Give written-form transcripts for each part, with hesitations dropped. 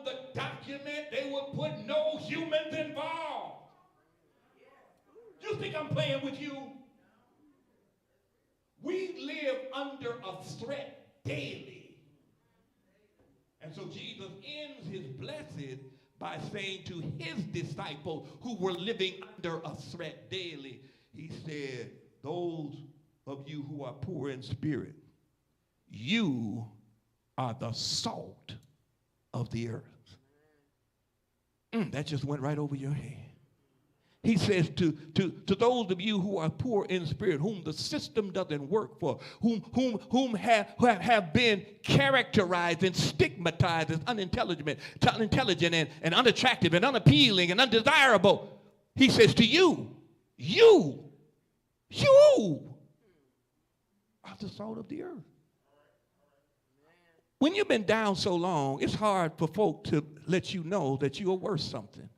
on the document, they would put no humans involved. You think I'm playing with you? We live under a threat daily. And so Jesus ends his blessed by saying to his disciples who were living under a threat daily, he said, those of you who are poor in spirit, you are the salt of the earth. That just went right over your head. He says to those of you who are poor in spirit, whom the system doesn't work for, whom have been characterized and stigmatized as unintelligent and unattractive and unappealing and undesirable. He says to you are the salt of the earth. When you've been down so long, it's hard for folk to let you know that you are worth something.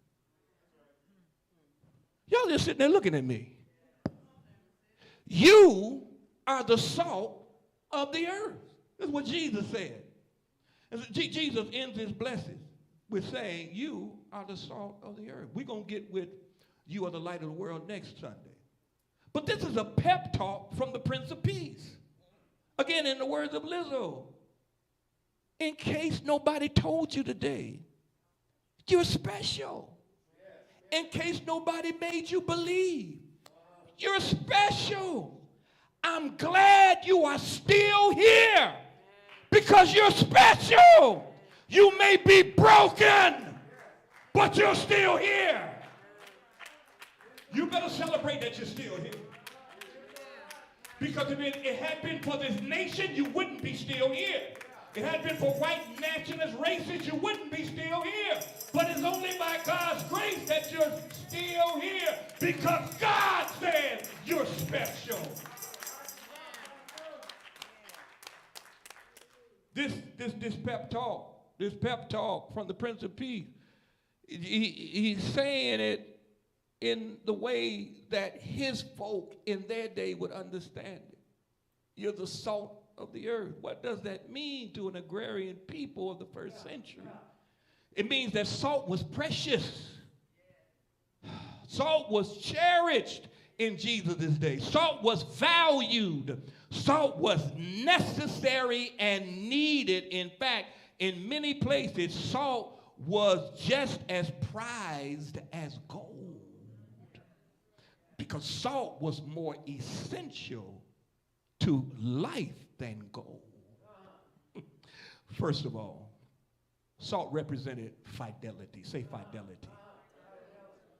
Y'all just sitting there looking at me. You are the salt of the earth. That's what Jesus said. And so Jesus ends his blessing with saying, you are the salt of the earth. We're going to get with you are the light of the world next Sunday. But this is a pep talk from the Prince of Peace. Again, in the words of Lizzo, in case nobody told you today, you're special. In case nobody made you believe, you're special. I'm glad you are still here because you're special. You may be broken, but you're still here. You better celebrate that you're still here. Because if it had been for this nation, you wouldn't be still here. If it had been for white nationalist races, you wouldn't be still here. But it's only by God's grace that you're still here because God said you're special. This pep talk from the Prince of Peace, he's saying it in the way that his folk in their day would understand it. You're the salt of the earth. What does that mean to an agrarian people of the first century? It means that salt was precious. Salt was cherished in Jesus' day. Salt was valued. Salt was necessary and needed. In fact, in many places, salt was just as prized as gold. Because salt was more essential to life than gold. First of all, salt represented fidelity. Say fidelity.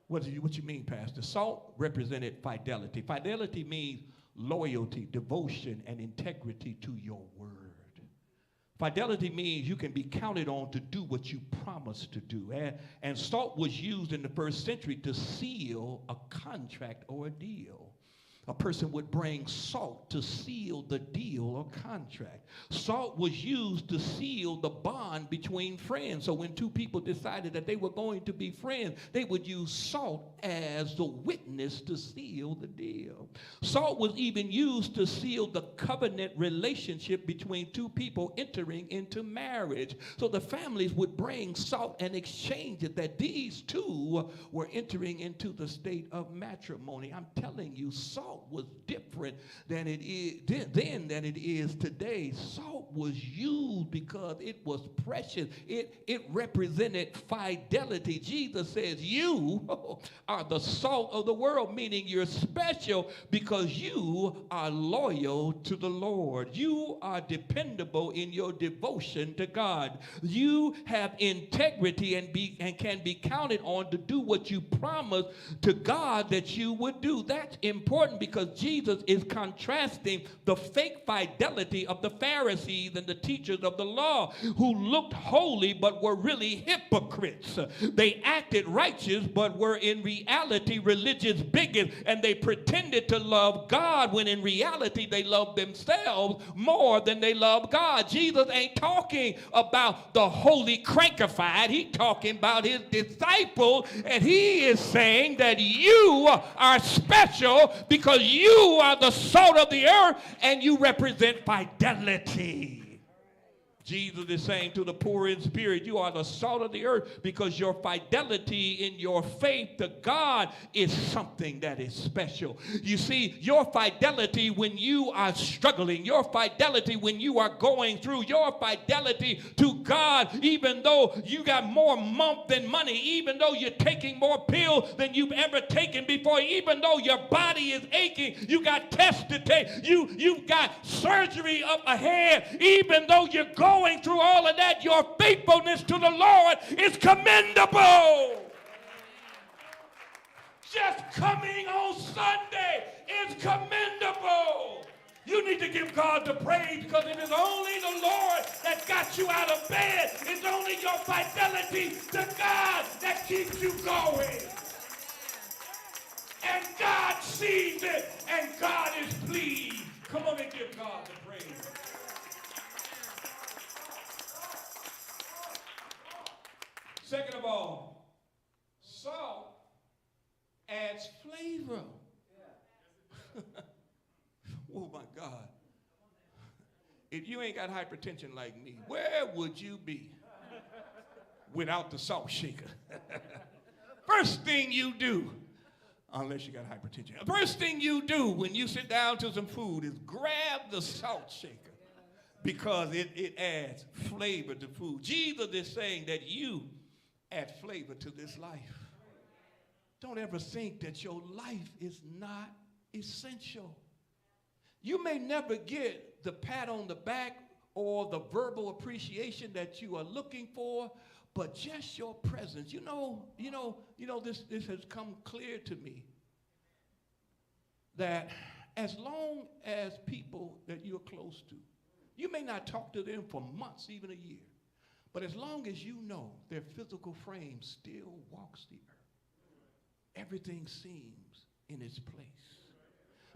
What do you mean, Pastor? Salt represented fidelity. Fidelity means loyalty, devotion, and integrity to your word. Fidelity means you can be counted on to do what you promise to do. And salt was used in the first century to seal a contract or a deal. A person would bring salt to seal the deal or contract. Salt was used to seal the bond between friends. So when two people decided that they were going to be friends, they would use salt as the witness to seal the deal. Salt was even used to seal the covenant relationship between two people entering into marriage. So the families would bring salt and exchange it, that these two were entering into the state of matrimony. I'm telling you, salt was different than it is then than it is today. Salt was used because it was precious. It represented fidelity. Jesus says you are the salt of the world, meaning you're special because you are loyal to the Lord. You are dependable in your devotion to God. You have integrity and can be counted on to do what you promised to God that you would do. That's important because Jesus is contrasting the fake fidelity of the Pharisees and the teachers of the law who looked holy but were really hypocrites. They acted righteous but were in reality religious bigots, and they pretended to love God when in reality they loved themselves more than they loved God. Jesus ain't talking about the holy crankified. He's talking about his disciples, and he is saying that you are special because you are the salt of the earth and you represent fidelity. Jesus is saying to the poor in spirit, you are the salt of the earth, because your fidelity in your faith to God is something that is special. You see, your fidelity when you are struggling, your fidelity when you are going through, your fidelity to God, even though you got more month than money, even though you're taking more pills than you've ever taken before, even though your body is aching, you got tests to take, you've got surgery up ahead, even though you're going through all of that, your faithfulness to the Lord is commendable. Just coming on Sunday is commendable. You need to give God the praise, because it is only the Lord that got you out of bed. It's only your fidelity to God that keeps you going. And God sees it, and God is pleased. Come on and give God the praise. Second of all, salt adds flavor. Oh my God. If you ain't got hypertension like me, where would you be without the salt shaker? First thing you do, unless you got hypertension, first thing you do when you sit down to some food is grab the salt shaker, because it adds flavor to food. Jesus is saying that you add flavor to this life. Don't ever think that your life is not essential. You may never get the pat on the back or the verbal appreciation that you are looking for, but just your presence. This has come clear to me that as long as people that you're close to, you may not talk to them for months, even a year, but as long as you know their physical frame still walks the earth, everything seems in its place.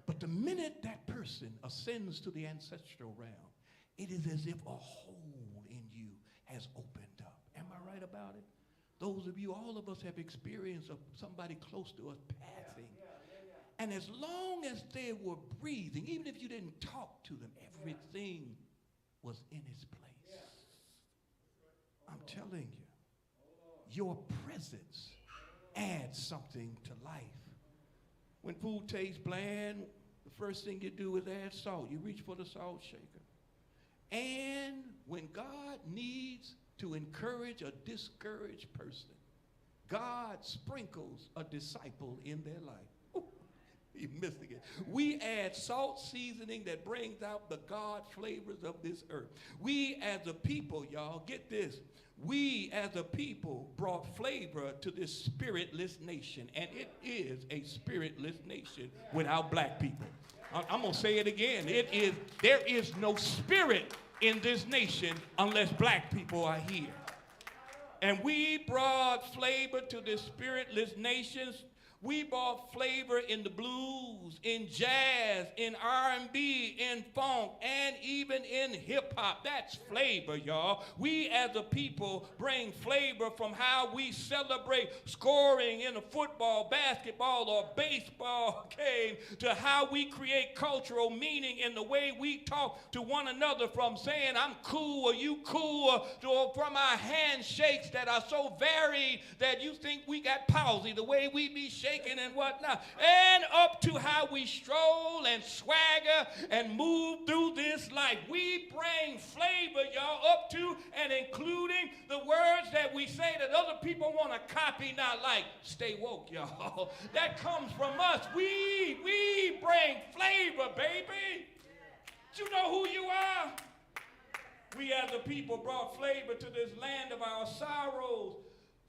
But the minute that person ascends to the ancestral realm, it is as if a hole in you has opened up. Am I right about it? Those of you, all of us have experienced of somebody close to us passing. And as long as they were breathing, even if you didn't talk to them, everything was in its place. I'm telling you, your presence adds something to life. When food tastes bland, the first thing you do is add salt. You reach for the salt shaker. And when God needs to encourage a discouraged person, God sprinkles a disciple in their life. Ooh, he missed again. We add salt seasoning that brings out the God flavors of this earth. We as a people, y'all, get this. We as a people brought flavor to this spiritless nation, and it is a spiritless nation without black people. I'm going to say it again. There is no spirit in this nation unless black people are here. And we brought flavor to this spiritless nations. We brought flavor in the blues, in jazz, in R&B, in funk, and even in hip-hop. That's flavor, y'all. We as a people bring flavor from how we celebrate scoring in a football, basketball, or baseball game to how we create cultural meaning in the way we talk to one another, from saying I'm cool or you cool, or from our handshakes that are so varied that you think we got palsy, the way we be shaking and whatnot, and up to how we stroll and swagger and move through this life. We bring flavor, y'all, up to and including the words that we say that other people want to copy, not like. Stay woke, y'all. That comes from us. We bring flavor, baby. Do you know who you are? We as a people brought flavor to this land of our sorrows.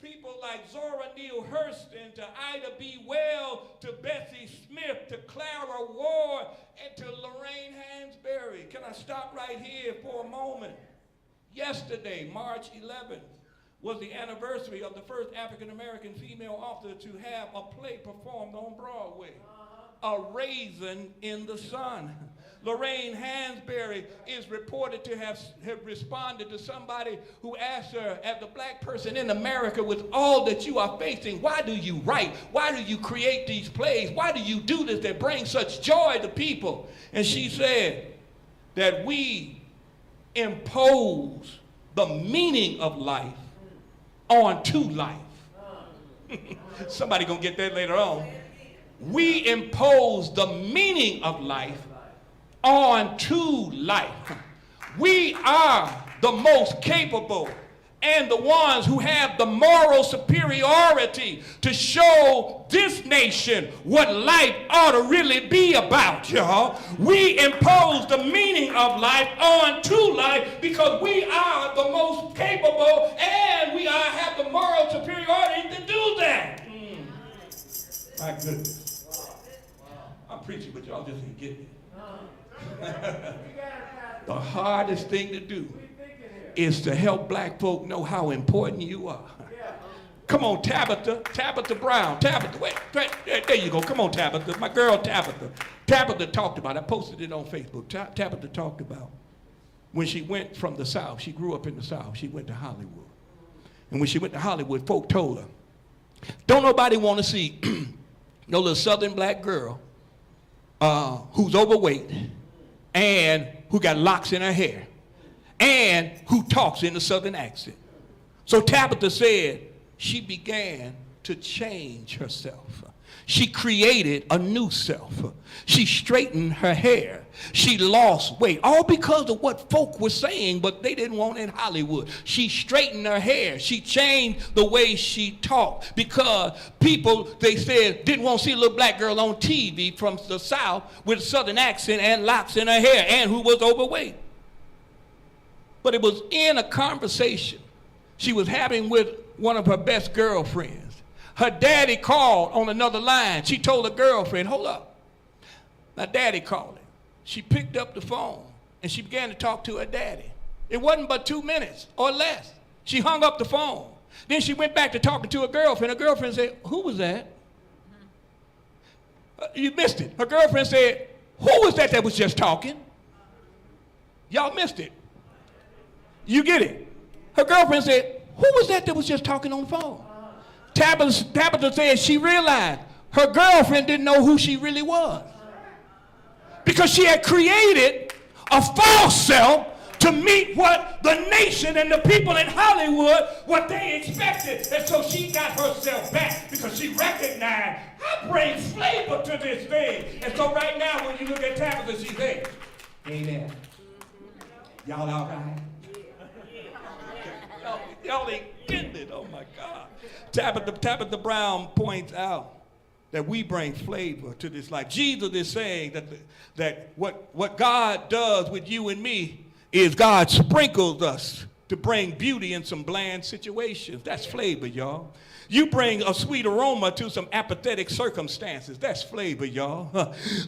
People like Zora Neale Hurston, to Ida B. Wells, to Bessie Smith, to Clara Ward, and to Lorraine Hansberry. Can I stop right here for a moment? Yesterday, March 11th, was the anniversary of the first African-American female author to have a play performed on Broadway, A Raisin in the Sun. Lorraine Hansberry is reported to have responded to somebody who asked her, as a black person in America, with all that you are facing, why do you write? Why do you create these plays? Why do you do this that brings such joy to people? And she said that we impose the meaning of life onto life. Somebody gonna get that later on. We impose the meaning of life onto life. We are the most capable and the ones who have the moral superiority to show this nation what life ought to really be about, y'all. We impose the meaning of life onto life because we are the most capable and we have the moral superiority to do that. My goodness. I'm preaching, but y'all just ain't getting it. The hardest thing to do is to help black folk know how important you are. Come on, Tabitha Brown. Tabitha, wait, there you go. Come on, Tabitha. My girl, Tabitha. Tabitha talked about it. I posted it on Facebook. Tabitha talked about when she went from the South. She grew up in the South. She went to Hollywood. And when she went to Hollywood, folk told her, don't nobody want to see no little Southern black girl who's overweight and who got locks in her hair and who talks in a Southern accent. So Tabitha said she began to change herself. She created a new self. She straightened her hair. She lost weight, all because of what folk were saying, but they didn't want in Hollywood. She straightened her hair. She changed the way she talked because people, they said, didn't want to see a little black girl on TV from the South with a Southern accent and locks in her hair and who was overweight. But it was in a conversation she was having with one of her best girlfriends. Her daddy called on another line. She told her girlfriend, hold up. Now daddy called her. She picked up the phone and she began to talk to her daddy. It wasn't but 2 minutes or less. She hung up the phone. Then she went back to talking to her girlfriend. Her girlfriend said, who was that? You missed it. Her girlfriend said, who was that was just talking? Y'all missed it. You get it. Her girlfriend said, who was that was just talking on the phone? Tabitha said she realized her girlfriend didn't know who she really was because she had created a false self to meet what the nation and the people in Hollywood, what they expected. And so she got herself back because she recognized, I bring flavor to this thing. And so right now when you look at Tabitha, she says, amen. Y'all all right? Y'all ain't getting it. Oh my God. Tabitha Brown points out that we bring flavor to this life. Jesus is saying that what God does with you and me is God sprinkles us to bring beauty in some bland situations. That's flavor, y'all. You bring a sweet aroma to some apathetic circumstances. That's flavor, y'all.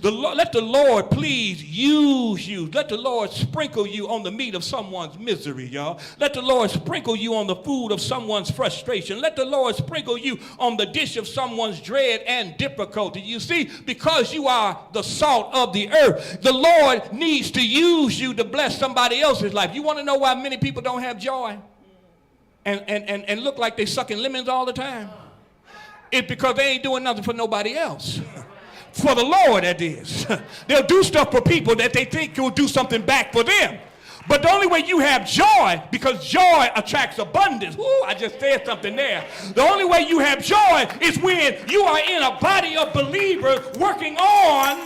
Let the Lord please use you. Let the Lord sprinkle you on the meat of someone's misery, y'all. Let the Lord sprinkle you on the food of someone's frustration. Let the Lord sprinkle you on the dish of someone's dread and difficulty. You see, because you are the salt of the earth, the Lord needs to use you to bless somebody else's life. You want to know why many people don't have joy? And look like they sucking lemons all the time? It's because they ain't doing nothing for nobody else. For the Lord, that is. They'll do stuff for people that they think will do something back for them. But the only way you have joy, because joy attracts abundance. Ooh, I just said something there. The only way you have joy is when you are in a body of believers working on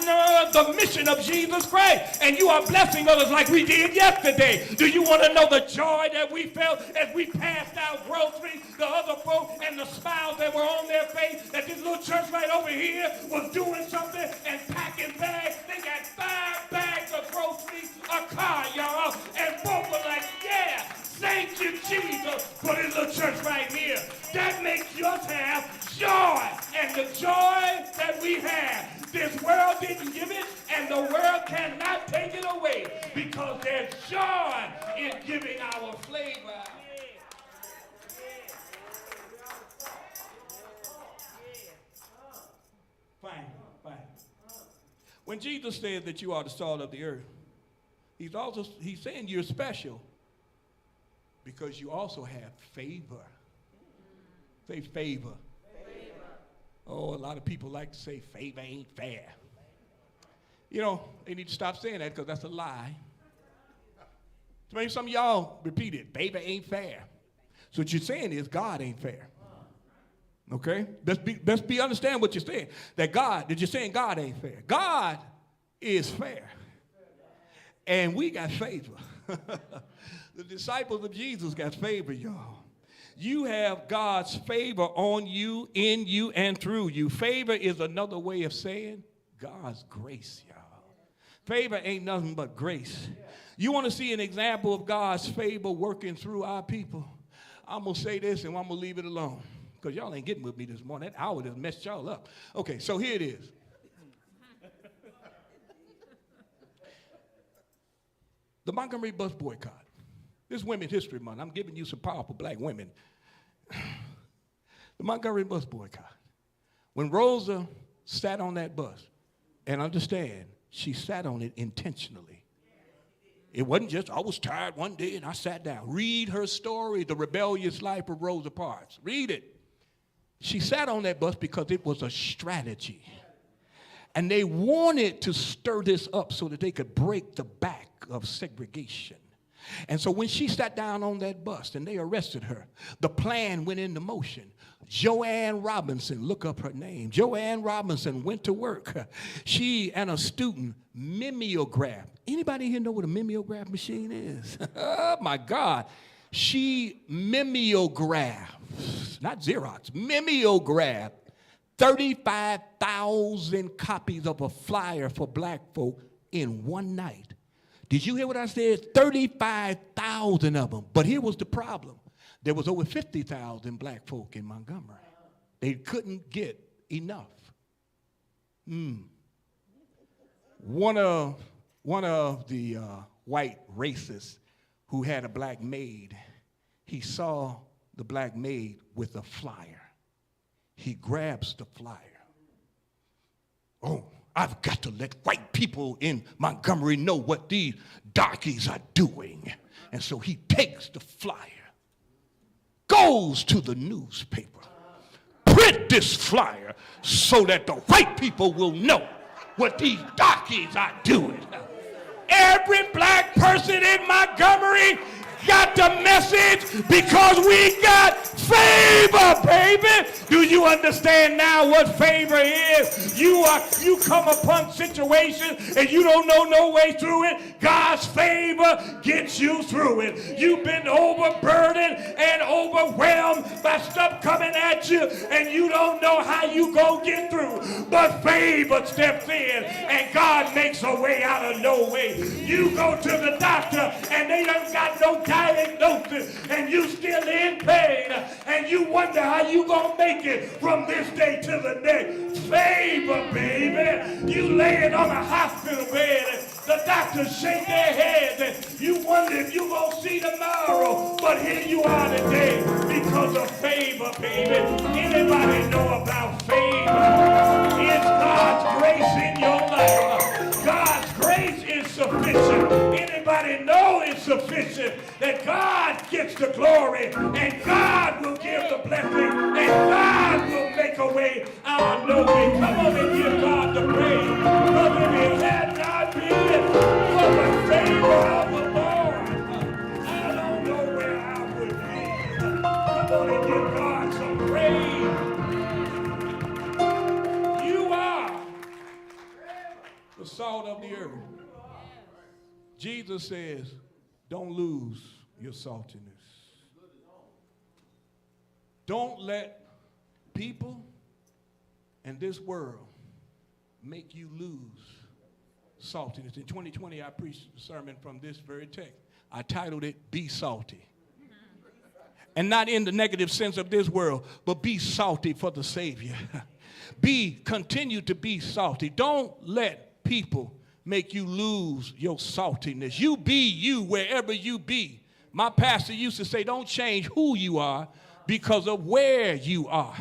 the mission of Jesus Christ. And you are blessing others like we did yesterday. Do you want to know the joy that we felt as we passed out groceries, the other folks, and the smiles that were on their face, that this little church right over here was doing something and packing bags? They got 5 bags of groceries, a car, y'all. And both were like, yeah, thank you, Jesus, for this little church right here. That makes us have joy. And the joy that we have, this world didn't give it, and the world cannot take it away because there's joy in giving our flavor. Fine. When Jesus said that you are the salt of the earth, He's saying you're special because you also have favor. Say favor. Oh, a lot of people like to say favor ain't fair. You know, they need to stop saying that because that's a lie. Maybe some of y'all repeat it. Favor ain't fair. So what you're saying is God ain't fair. Okay? Let's understand what you're saying. That you're saying God ain't fair. God is fair. And we got favor. The disciples of Jesus got favor, y'all. You have God's favor on you, in you, and through you. Favor is another way of saying God's grace, y'all. Favor ain't nothing but grace. You want to see an example of God's favor working through our people? I'm going to say this and I'm going to leave it alone because y'all ain't getting with me this morning. That hour just messed y'all up. Okay, so here it is. The Montgomery bus boycott. This is Women's History Month. I'm giving you some powerful black women. The Montgomery bus boycott. When Rosa sat on that bus, and understand, she sat on it intentionally. It wasn't just, I was tired one day and I sat down. Read her story, The Rebellious Life of Rosa Parks. Read it. She sat on that bus because it was a strategy. And they wanted to stir this up so that they could break the back of segregation. And so when she sat down on that bus and they arrested her, the plan went into motion. Joanne Robinson, look up her name. Joanne Robinson went to work. She and a student mimeographed. Anybody here know what a mimeograph machine is? Oh, my God. She mimeographed, not Xerox, mimeographed 35,000 copies of a flyer for black folk in one night. Did you hear what I said? 35,000 of them. But here was the problem. There was over 50,000 black folk in Montgomery. They couldn't get enough. One of the white racists who had a black maid, he saw the black maid with a flyer. He grabs the flyer. Oh, I've got to let white people in Montgomery know what these darkies are doing. And so he takes the flyer, goes to the newspaper, print this flyer so that the white people will know what these darkies are doing. Every black person in Montgomery got the message because we got favor, baby. Do you understand now what favor is? You come upon situations and you don't know no way through it. God's favor gets you through it. You've been overburdened and overwhelmed by stuff coming at you and you don't know how you gonna get through. But favor steps in and God makes a way out of no way. You go to the doctor and they done got no diagnosis and you still in pain and you wonder how you gonna make it from this day to the next. Favor, baby. You laying on a hospital bed and the doctors shake their heads and you wonder if you gonna see tomorrow. But here you are today because of favor, baby. Anybody know about favor? It's God's grace in your life. God's grace is sufficient. Anybody know it's sufficient that God gets the glory and God will give the blessing and God will make a way out of no way. Come on and give God the praise. But if it had not been for the favor of the Lord, I don't know where I would be. Come on and give God some praise. You are the salt of the earth. Jesus says, don't lose your saltiness. Don't let people and this world make you lose saltiness. In 2020, I preached a sermon from this very text. I titled it, Be Salty. And not in the negative sense of this world, but be salty for the Savior. Continue to be salty. Don't let people make you lose your saltiness. You be you wherever you be. My pastor used to say, don't change who you are because of where you are.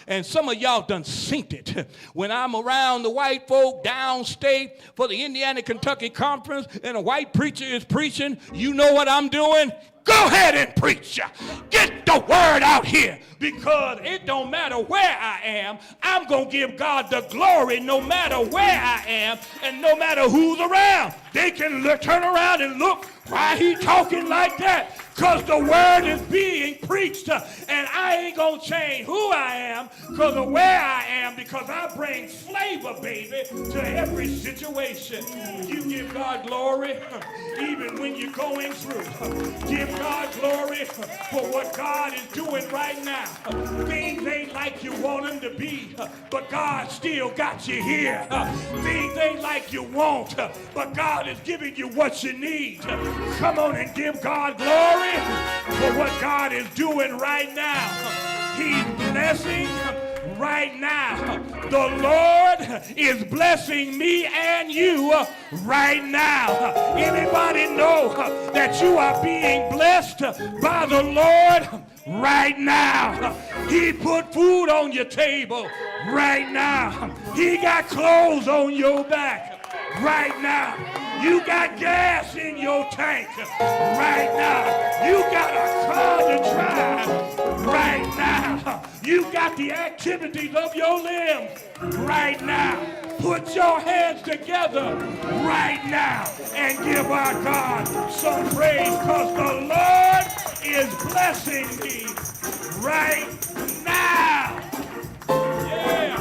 And some of y'all done synced it. When I'm around the white folk downstate for the Indiana-Kentucky conference and a white preacher is preaching, you know what I'm doing? Go ahead and preach. Get the word out here, because it don't matter where I am. I'm going to give God the glory no matter where I am and no matter who's around. They can turn around and look, why he talking like that? Because the word is being preached, and I ain't going to change who I am because of where I am, because I bring flavor, baby, to every situation. You give God glory even when you're going through. Give God glory for what God is doing right now. Things ain't like you want them to be, but God still got you here. Things ain't like you want, but God is giving you what you need. Come on and give God glory for what God is doing right now. He's blessing right now. The Lord is blessing me and you right now. Anybody know that you are being blessed by the Lord right now? He put food on your table right now. He got clothes on your back right now. You got gas in your tank right now. You got a car to drive right now. You got the activities of your limbs right now. Put your hands together right now and give our God some praise, because the Lord is blessing me right now. Yeah.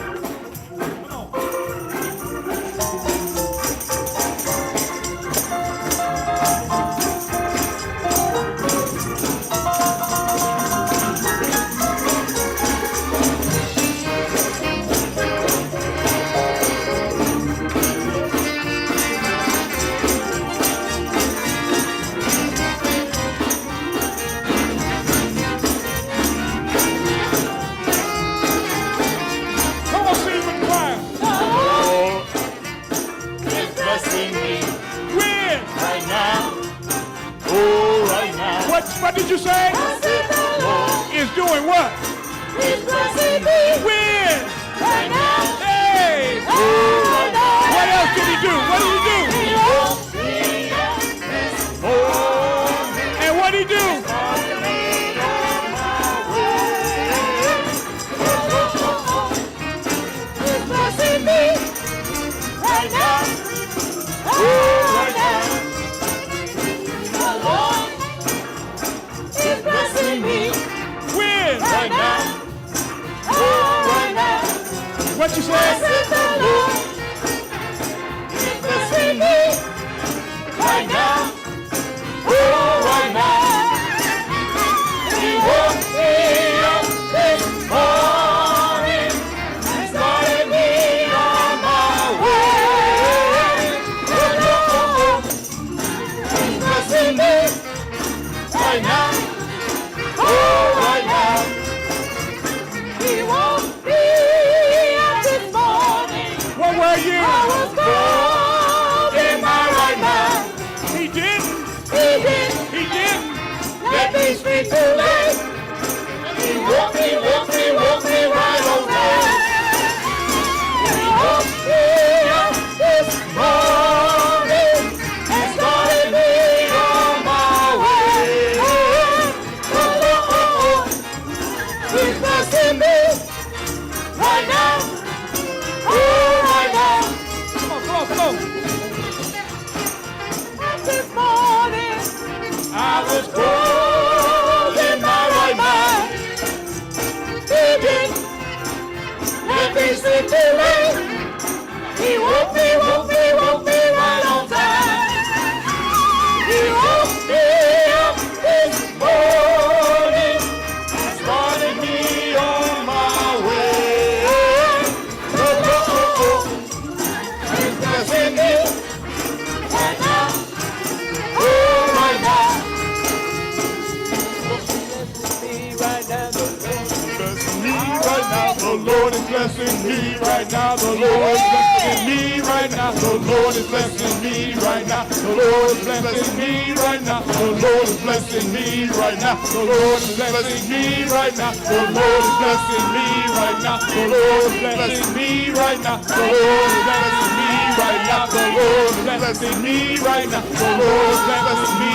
What did you say? Is doing what? He's blessing me. When? Right now. Hey. Right now. What else did he do? What did he do? He woke me up this morning. And what did he do? Started me on my way. He's blessing me. Right now. Right now. The Lord is blessing me. When? Right now. Right now. What you say? Blessing the Lord. He's blessing me. Right now. Right now. He woke me up this morning and started me on my way. He's blessing me. Right now. Right now. He woke me up this morning. What were you? I was called in my right mind. He didn't. He did. He didn't. Let me speak too late. He woke me right on time. He woke me up this morning and started me on my way. He's blessing me right now. Right now. Come on. This morning I was called in my right mind. He didn't let me sleep too late. He woke me right on time. He woke me up this morning and started me on my way. He's blessing me right now. Right now. The Lord is blessing me right now. The Lord is blessing me right now. The Lord is blessing me right now. The Lord is blessing me right now. The Lord is blessing me right now. The Lord is blessing me right now. The Lord is blessing me right now. The Lord is blessing me right now. The Lord is blessing me right now. The Lord is blessing me right now. The Lord is blessing me